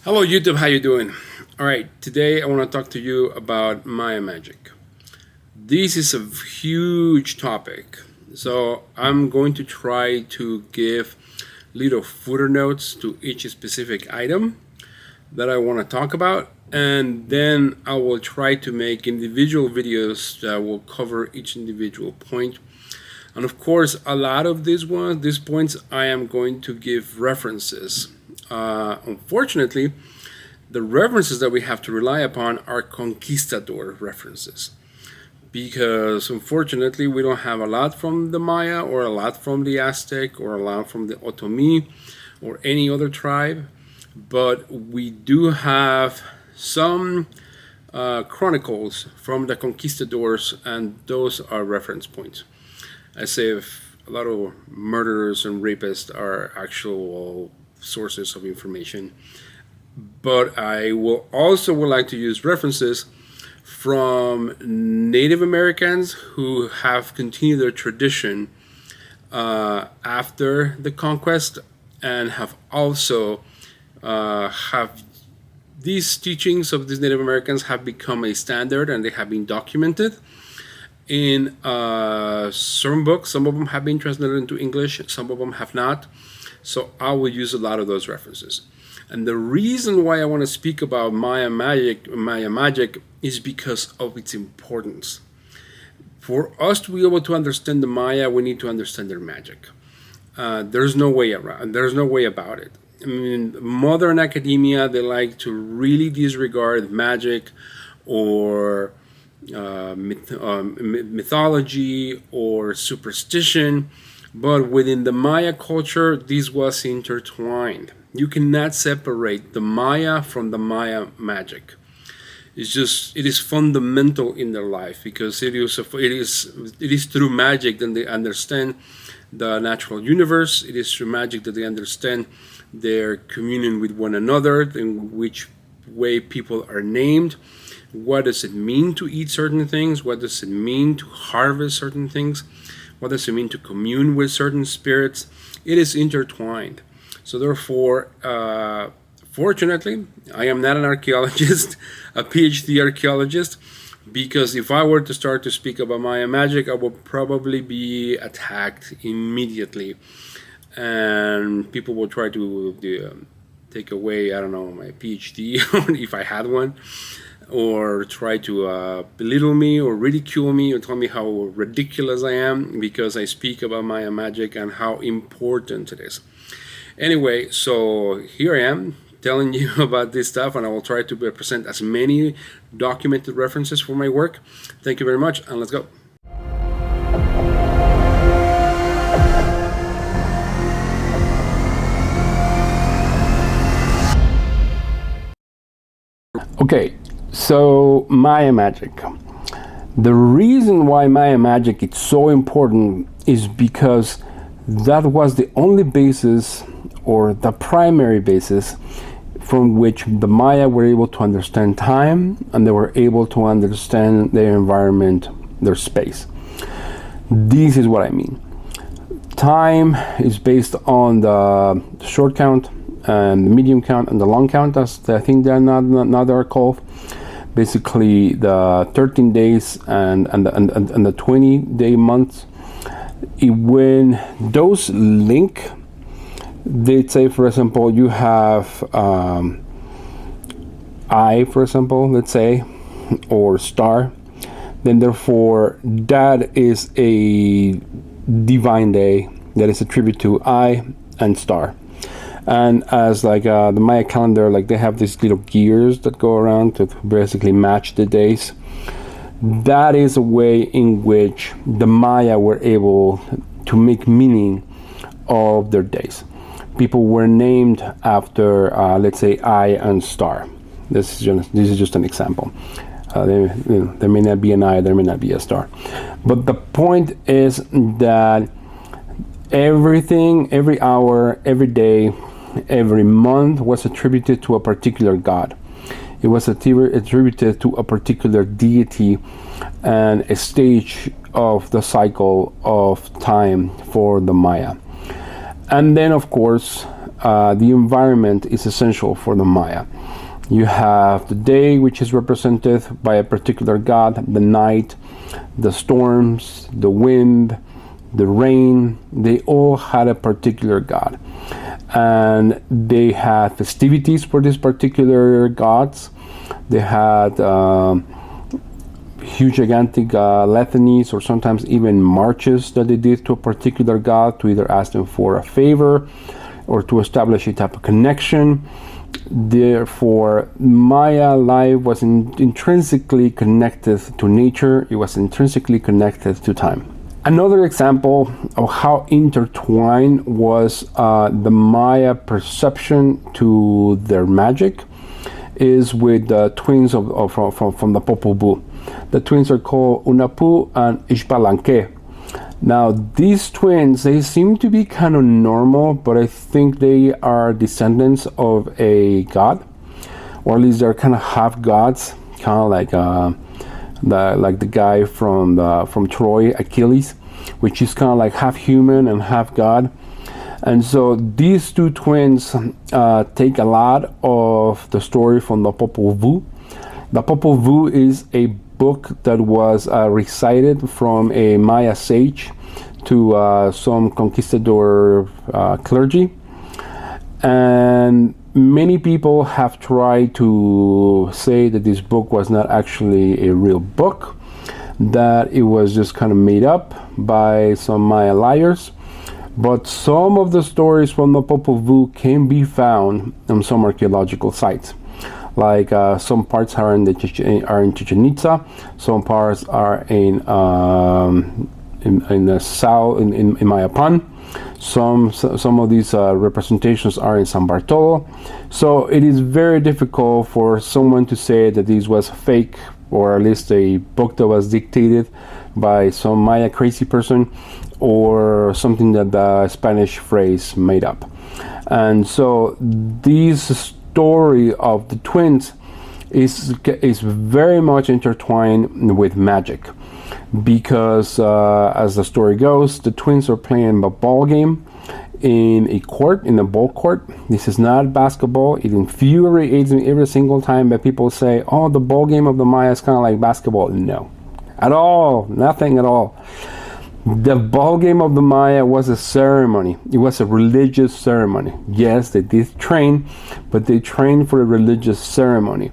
Hello YouTube, how you doing? Alright, today I want to talk to you about Maya magic. This is a huge topic, so I'm going to try to give little footer notes to each specific item that I want to talk about, and then I will try to make individual videos that will cover each individual point. And of course, a lot of these points I am going to give references. Unfortunately, the references that we have to rely upon are conquistador references, because unfortunately we don't have a lot from the Maya or a lot from the Aztec or a lot from the Otomi or any other tribe, but we do have some chronicles from the conquistadors, and those are reference points. I say if a lot of murderers and rapists are actual sources of information, but I will also would like to use references from Native Americans who have continued their tradition after the conquest, and have also have these teachings of these Native Americans have become a standard, and they have been documented in certain books. Some of them have been translated into English, some of them have not. So I will use a lot of those references. And the reason why I want to speak about Maya magic is because of its importance. For us to be able to understand the Maya, we need to understand their magic. There's no way around. There's no way about it. I mean, modern academia, they like to really disregard magic or mythology or superstition, but within the Maya culture, this was intertwined. You cannot separate the Maya from the Maya magic. It is fundamental in their life, because it is through magic that they understand the natural universe. It is through magic that they understand their communion with one another, in which way people are named. What does it mean to eat certain things? What does it mean to harvest certain things? What does it mean to commune with certain spirits? It is intertwined. So therefore, fortunately, I am not an archaeologist, a PhD archaeologist, because if I were to start to speak about Maya magic, I would probably be attacked immediately. And people will try to take away, I don't know, my PhD, if I had one, or try to belittle me or ridicule me or tell me how ridiculous I am because I speak about Maya magic and how important it is. Anyway, so here I am telling you about this stuff, and I will try to present as many documented references for my work. Thank you very much, and let's go. Okay, so Maya magic. The reason why Maya magic is so important is because that was the only basis, or the primary basis, from which the Maya were able to understand time, and they were able to understand their environment, their space. This is what I mean. Time is based on the short count and the medium count and the long count, as I think they're not are called. Basically, the 13 days and the 20-day months. When those link, they'd say, for example, you have I, for example, let's say, or star, then therefore that is a divine day that is attributed to I and star. And as like the Maya calendar, like they have these little gears that go around to basically match the days. That is a way in which the Maya were able to make meaning of their days. People were named after, let's say, I and star. This is just an example. There may not be an I, there may not be a star. But the point is that everything, every hour, every day, every month was attributed to a particular god. It was attributed to a particular deity and a stage of the cycle of time for the Maya. And then, of course, the environment is essential for the Maya. You have the day, which is represented by a particular god, the night, the storms, the wind, the rain. They all had a particular god. And they had festivities for these particular gods. They had huge gigantic litanies, or sometimes even marches that they did to a particular god to either ask them for a favor or to establish a type of connection. Therefore, Maya life was intrinsically connected to nature. It was intrinsically connected to time. Another example of how intertwined was the Maya perception to their magic is with the twins from the Popol Vuh. The twins are called Unapu and Ixbalanque. Now, these twins, they seem to be kind of normal, but I think they are descendants of a god, or at least they're kind of half gods, kind of like the guy from Troy, Achilles, which is kind of like half human and half god. And so these two twins take a lot of the story from the Popol Vuh. The Popol Vuh is a book that was recited from a Maya sage to some conquistador clergy. And many people have tried to say that this book was not actually a real book, that it was just kind of made up by some Maya liars. But some of the stories from the Popol Vuh can be found on some archaeological sites. Like some parts are in Chichen Itza, some parts are in the south in Mayapan. Some of these representations are in San Bartolo. So it is very difficult for someone to say that this was fake, or at least a book that was dictated by some Maya crazy person, or something that the Spanish Frays made up. And so this story of the twins is very much intertwined with magic, because as the story goes, the twins are playing a ball game in a ball court. This is not basketball. It infuriates me every single time that people say, oh, the ball game of the Maya is kind of like basketball. No, at all, nothing at all. The ball game of the Maya was a ceremony. It was a religious ceremony. Yes, they did train, but they trained for a religious ceremony.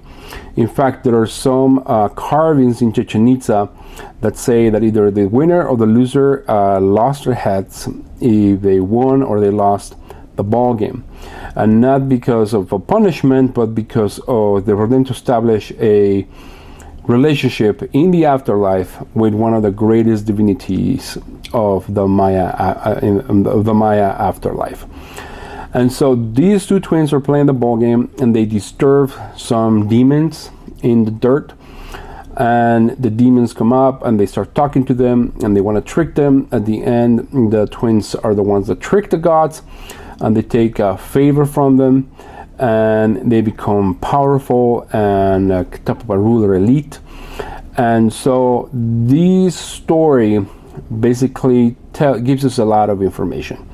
In fact, there are some carvings in Chichen Itza that say that either the winner or the loser lost their heads if they won or they lost the ball game. And not because of a punishment, but because they were going to establish a relationship in the afterlife with one of the greatest divinities of the Maya afterlife. And so these two twins are playing the ball game, and they disturb some demons in the dirt, and the demons come up and they start talking to them and they want to trick them. At the end, the twins are the ones that trick the gods, and they take a favor from them, and they become powerful and type of a ruler elite. And so this story basically gives us a lot of information.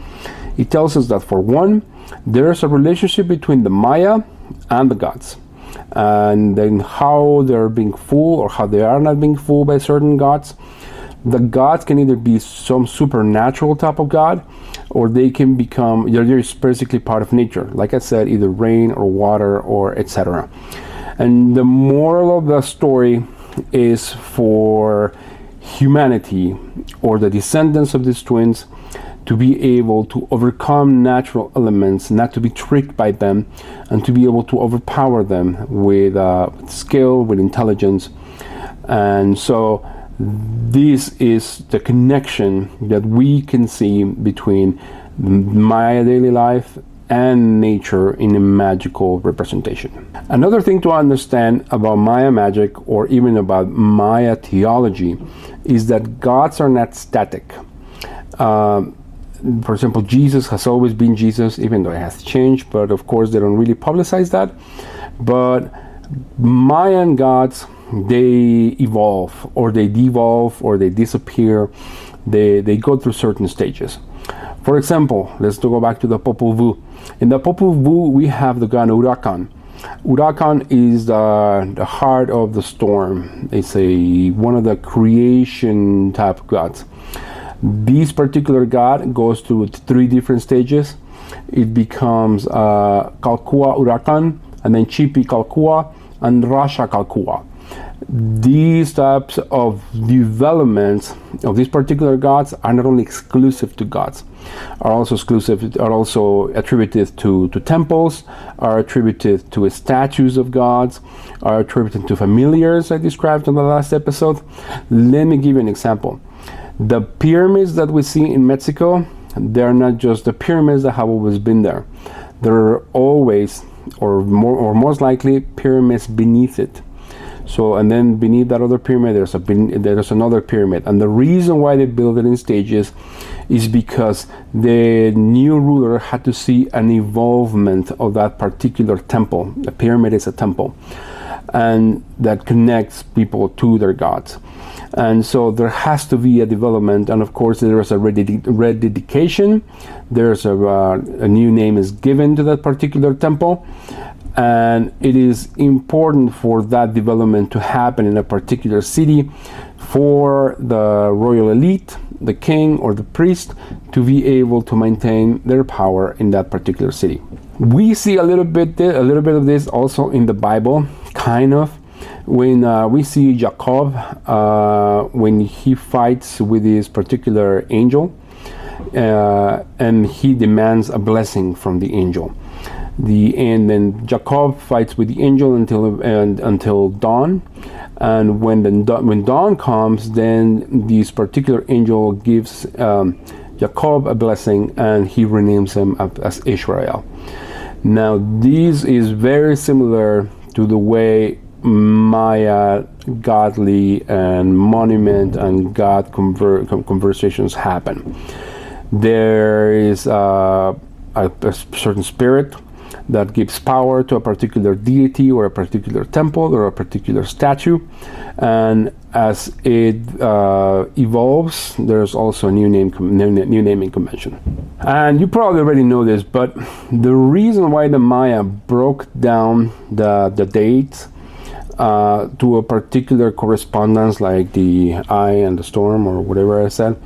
It tells us that, for one, there's a relationship between the Maya and the gods, and then how they're being fooled or how they are not being fooled by certain gods. The gods can either be some supernatural type of god, or they can become, they're just basically part of nature. Like I said, either rain or water or etc. And the moral of the story is for humanity, or the descendants of these twins, to be able to overcome natural elements, not to be tricked by them, and to be able to overpower them with skill, with intelligence. And so this is the connection that we can see between Maya daily life and nature in a magical representation. Another thing to understand about Maya magic, or even about Maya theology, is that gods are not static. For example, Jesus has always been Jesus, even though it has changed, but of course they don't really publicize that. But Mayan gods, they evolve, or they devolve, or they disappear. They go through certain stages. For example, let's go back to the Popol Vuh. In the Popol Vuh, we have the god Huracan. Huracan is the heart of the storm. It's one of the creation type gods. This particular god goes through 3 different stages. It becomes Calcua Huracan, and then Chipi Calcua, and Rasha Calcua. These types of developments of these particular gods are not only exclusive to gods, are also attributed to temples, are attributed to statues of gods, are attributed to familiars I described in the last episode. Let me give you an example. The pyramids that we see in Mexico, they're not just the pyramids that have always been there. There are always, or most likely, pyramids beneath it. So, and then beneath that other pyramid, there's another pyramid. And the reason why they build it in stages is because the new ruler had to see an evolvement of that particular temple. The pyramid is a temple, and that connects people to their gods. And so there has to be a development, and of course there is a rededication. There's a new name is given to that particular temple. And it is important for that development to happen in a particular city for the royal elite, the king or the priest, to be able to maintain their power in that particular city. We see a little bit of this also in the Bible, kind of, when we see Jacob when he fights with this particular angel, and he demands a blessing from the angel. And then Jacob fights with the angel until dawn, and when dawn comes, then this particular angel gives Jacob a blessing, and he renames him as Israel. Now, this is very similar to the way Maya godly and monument and God conversations happen. There is a certain spirit that gives power to a particular deity or a particular temple or a particular statue, and as it evolves, there's also a new naming convention. And you probably already know this, but the reason why the Maya broke down the dates to a particular correspondence, like the eye and the storm or whatever I said,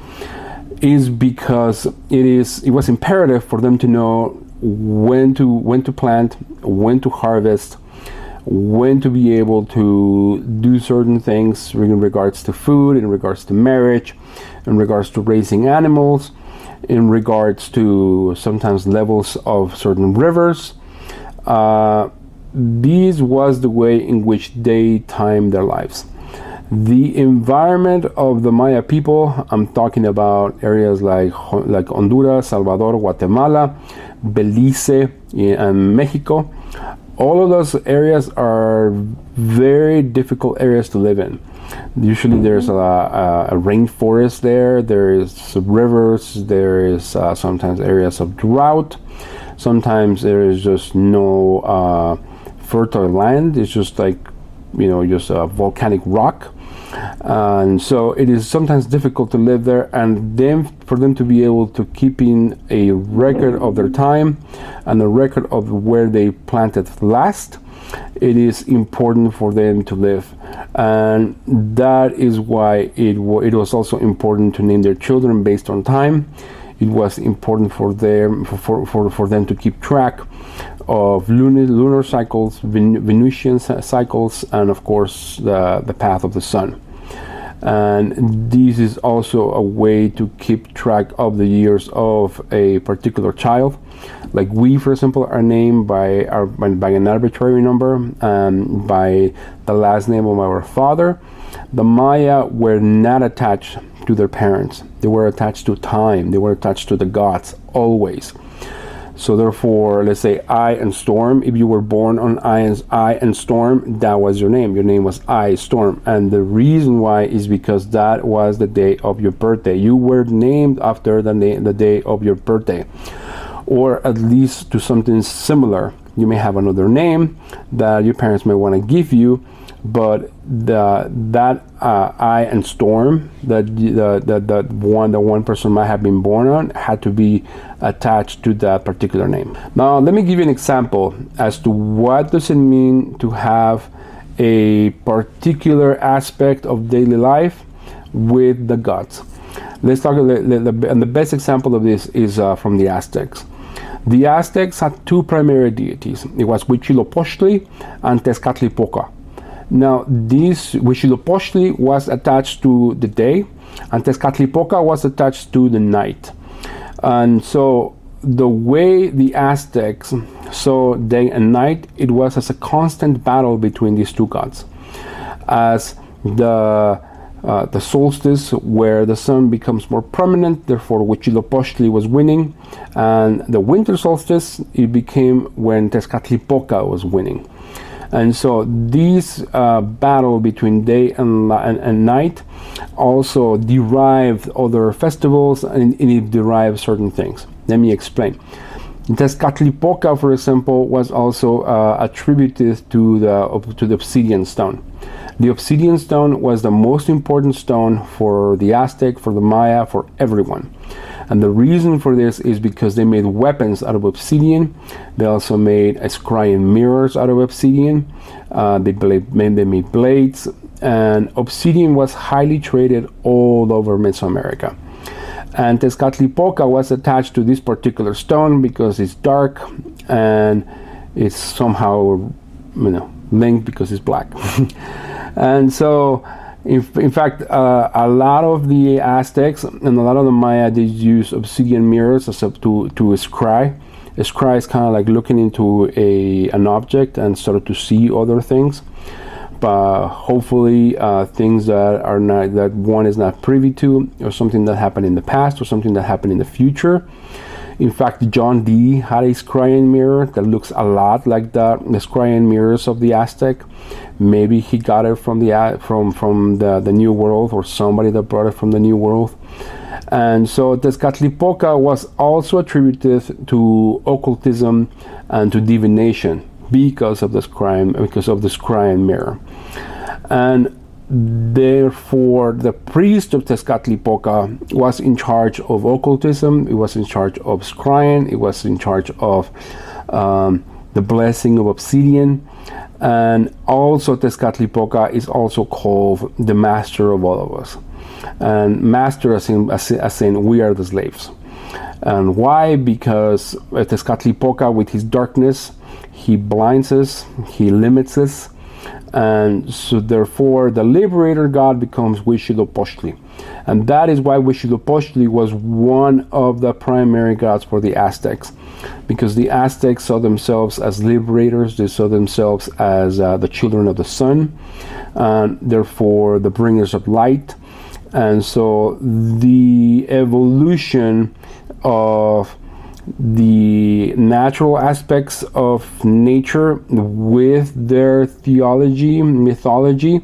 is because it was imperative for them to know when to plant, when to harvest, when to be able to do certain things in regards to food, in regards to marriage, in regards to raising animals, in regards to sometimes levels of certain rivers. This was the way in which they timed their lives. The environment of the Maya people, I'm talking about areas like Honduras, Salvador, Guatemala, Belize, and Mexico. All of those areas are very difficult areas to live in. Usually there's a rainforest there, there is rivers, there is sometimes areas of drought, sometimes there is just no fertile land. It's just like, just a volcanic rock. And so it is sometimes difficult to live there, and then for them to be able to keep in a record of their time and a record of where they planted last, it is important for them to live. And that is why it was also important to name their children based on time. It was important for them to keep track of lunar cycles, Venusian cycles, and of course the path of the sun. And this is also a way to keep track of the years of a particular child. Like we, for example, are named by an arbitrary number, by the last name of our father. The Maya were not attached to their parents. They were attached to time. They were attached to the gods always. So therefore, let's say I and Storm, if you were born on I and Storm, that was your name. Your name was I, Storm. And the reason why is because that was the day of your birthday. You were named after the day of your birthday, or at least to something similar. You may have another name that your parents may want to give you, but that eye and storm that the one person might have been born on had to be attached to that particular name. Now let me give you an example as to what does it mean to have a particular aspect of daily life with the gods. Let's talk. And the best example of this is from the Aztecs. The Aztecs had two primary deities. It was Huitzilopochtli and Tezcatlipoca. Now, this Huitzilopochtli was attached to the day, and Tezcatlipoca was attached to the night. And so, the way the Aztecs saw day and night, it was as a constant battle between these two gods. As the solstice, where the sun becomes more prominent, therefore Huitzilopochtli was winning, and the winter solstice, it became when Tezcatlipoca was winning. And so this battle between day and night also derived other festivals, and it derived certain things. Let me explain. Tezcatlipoca, for example, was also attributed to the obsidian stone. The obsidian stone was the most important stone for the Aztec, for the Maya, for everyone. And the reason for this is because they made weapons out of obsidian. They also made scrying mirrors out of obsidian. They made blades. And obsidian was highly traded all over Mesoamerica. And Tezcatlipoca was attached to this particular stone because it's dark and it's somehow, linked because it's black. And so, in fact, a lot of the Aztecs and a lot of the Maya, they use obsidian mirrors to scry. A scry is kind of like looking into an object and start to see other things. But hopefully, things that one is not privy to, or something that happened in the past, or something that happened in the future. In fact, John Dee had a scrying mirror that looks a lot like the scrying mirrors of the Aztec. Maybe he got it from the New World, or somebody that brought it from the New World. And so Tezcatlipoca was also attributed to occultism and to divination because of the scrying mirror. And therefore, the priest of Tezcatlipoca was in charge of occultism, it was in charge of scrying, it was in charge of the blessing of obsidian. And also Tezcatlipoca is also called the master of all of us. And master as in we are the slaves. And why? Because Tezcatlipoca, with his darkness, he blinds us, he limits us. And so therefore the liberator god becomes Huitzilopochtli. And that is why Huitzilopochtli was one of the primary gods for the Aztecs. Because the Aztecs saw themselves as liberators, they saw themselves as the children of the sun, and therefore the bringers of light. And so the evolution of the natural aspects of nature with their theology, mythology,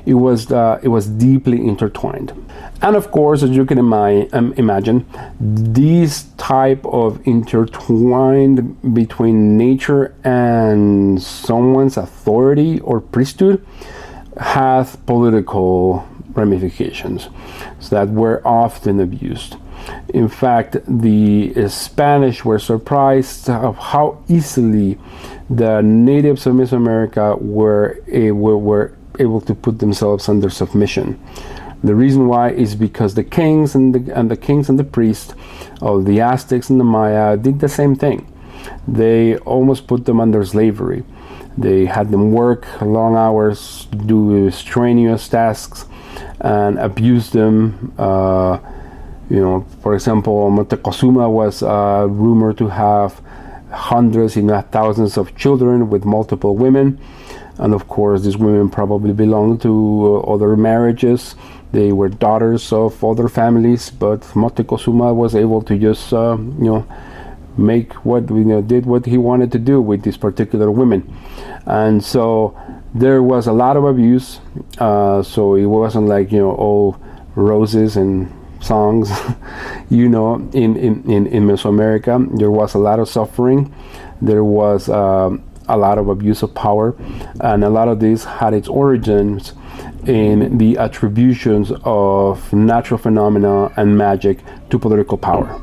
it was deeply intertwined. And of course, as you can imagine, this type of intertwined between nature and someone's authority or priesthood has political ramifications that were often abused. In fact, the Spanish were surprised of how easily the natives of Mesoamerica were able to put themselves under submission. The reason why is because the kings and the priests of the Aztecs and the Maya did the same thing. They almost put them under slavery. They had them work long hours, do strenuous tasks, and abuse them. For example, Moctezuma was rumored to have hundreds, if not thousands, of children with multiple women. And of course, these women probably belonged to other marriages. They were daughters of other families, but Moctezuma was able to just, make did what he wanted to do with these particular women. And so there was a lot of abuse. So it wasn't like, all roses and songs. In Mesoamerica, there was a lot of suffering. There was a lot of abuse of power, and a lot of this had its origins in the attributions of natural phenomena and magic to political power.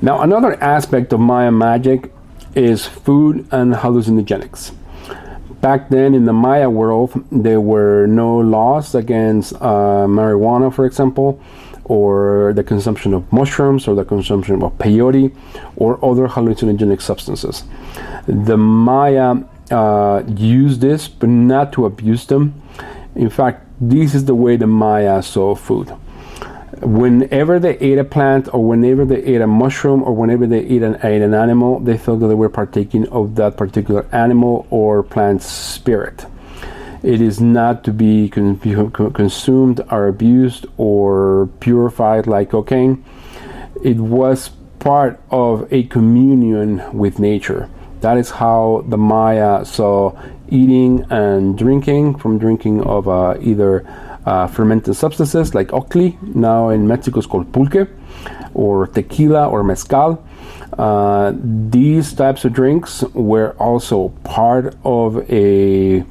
Now, another aspect of Maya magic is food and hallucinogenics. Back then in the Maya world, there were no laws against marijuana, for example, or the consumption of mushrooms, or the consumption of peyote, or other hallucinogenic substances. The Maya used this, but not to abuse them. In fact, this is the way the Maya saw food. Whenever they ate a plant, or whenever they ate a mushroom, or whenever they ate an animal, they felt that they were partaking of that particular animal or plant's spirit. It is not to be consumed or abused or purified like cocaine. It was part of a communion with nature. That is how the Maya saw eating and drinking, from drinking of either fermented substances like ocli, now in Mexico is called pulque, or tequila or mezcal. These types of drinks were also part of a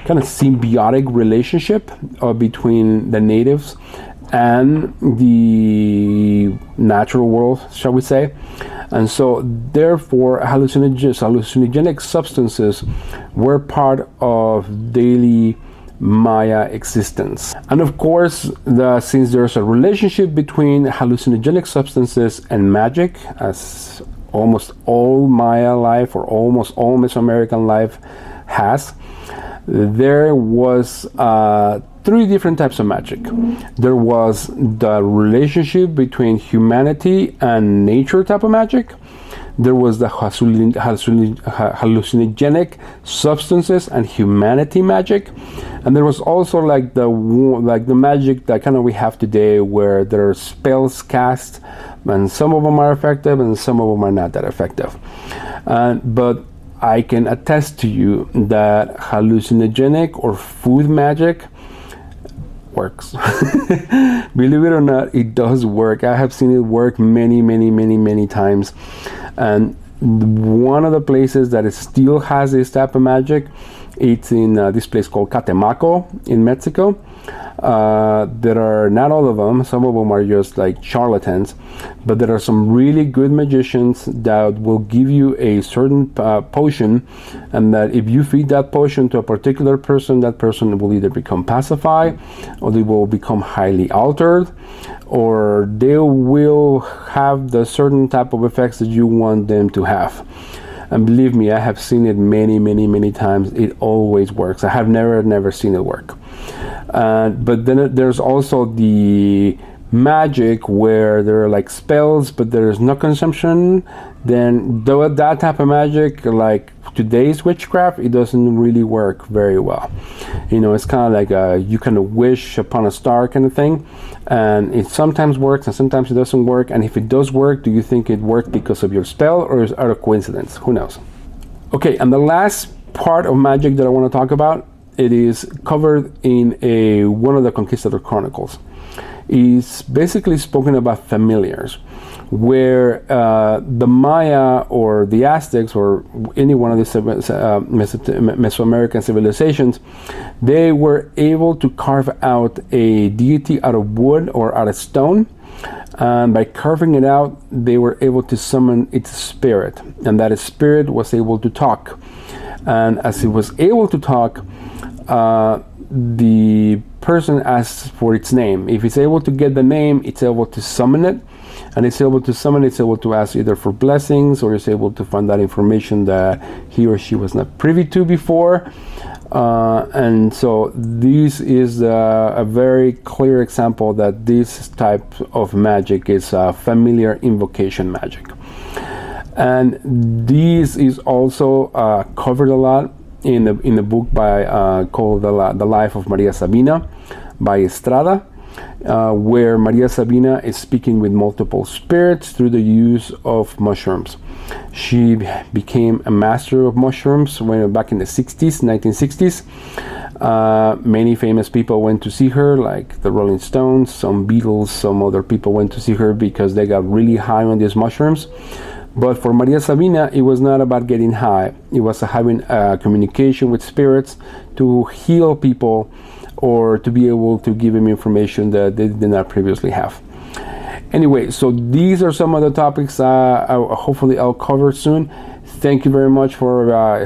kind of symbiotic relationship between the natives and the natural world, shall we say. And so therefore hallucinogenic substances were part of daily Maya existence. And of course, since there's a relationship between hallucinogenic substances and magic, as almost all Maya life or almost all Mesoamerican life has, there was three different types of magic. There was the relationship between humanity and nature type of magic. There was the hallucinogenic substances and humanity magic, and there was also like the magic that kind of we have today, where there are spells cast, and some of them are effective and some of them are not that effective. But I can attest to you that hallucinogenic or food magic works. Believe it or not, it does work. I have seen it work many times. And one of the places that it still has this type of magic, it's in this place called Catemaco in Mexico. There are not all of them. Some of them are just like charlatans, but there are some really good magicians that will give you a certain potion, and that if you feed that potion to a particular person, that person will either become pacified, or they will become highly altered, or they will have the certain type of effects that you want them to have. And believe me, I have seen it many times. It always works. I have never seen it work. But then there's also the magic where there are like spells, but there's no consumption. Then that type of magic, like today's witchcraft, it doesn't really work very well. You know, it's kind of like you kind of wish upon a star kind of thing, and it sometimes works and sometimes it doesn't work. And if it does work, do you think it worked because of your spell, or is it a coincidence? Who knows? Okay, and the last part of magic that I want to talk about, it is covered in one of the Conquista chronicles. Is basically spoken about familiars, where the Maya or the Aztecs or any one of these Mesoamerican civilizations, they were able to carve out a deity out of wood or out of stone, and by carving it out, they were able to summon its spirit, and that spirit was able to talk. And as it was able to talk, the person asks for its name. If it's able to get the name, it's able to summon it, and it's able to summon, it's able to ask either for blessings, or it's able to find that information that he or she was not privy to before. And so this is a very clear example that this type of magic is familiar invocation magic. And this is also covered a lot in the book called The Life of Maria Sabina by Estrada, where Maria Sabina is speaking with multiple spirits through the use of mushrooms. She became a master of mushrooms back in the 1960s. Many famous people went to see her, like the Rolling Stones, some Beatles, some other people went to see her because they got really high on these mushrooms. But for Maria Sabina, it was not about getting high. It was having communication with spirits to heal people or to be able to give them information that they did not previously have. Anyway, so these are some of the topics hopefully I'll cover soon. Thank you very much for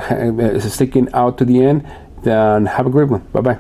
sticking out to the end, and have a great one. Bye-bye.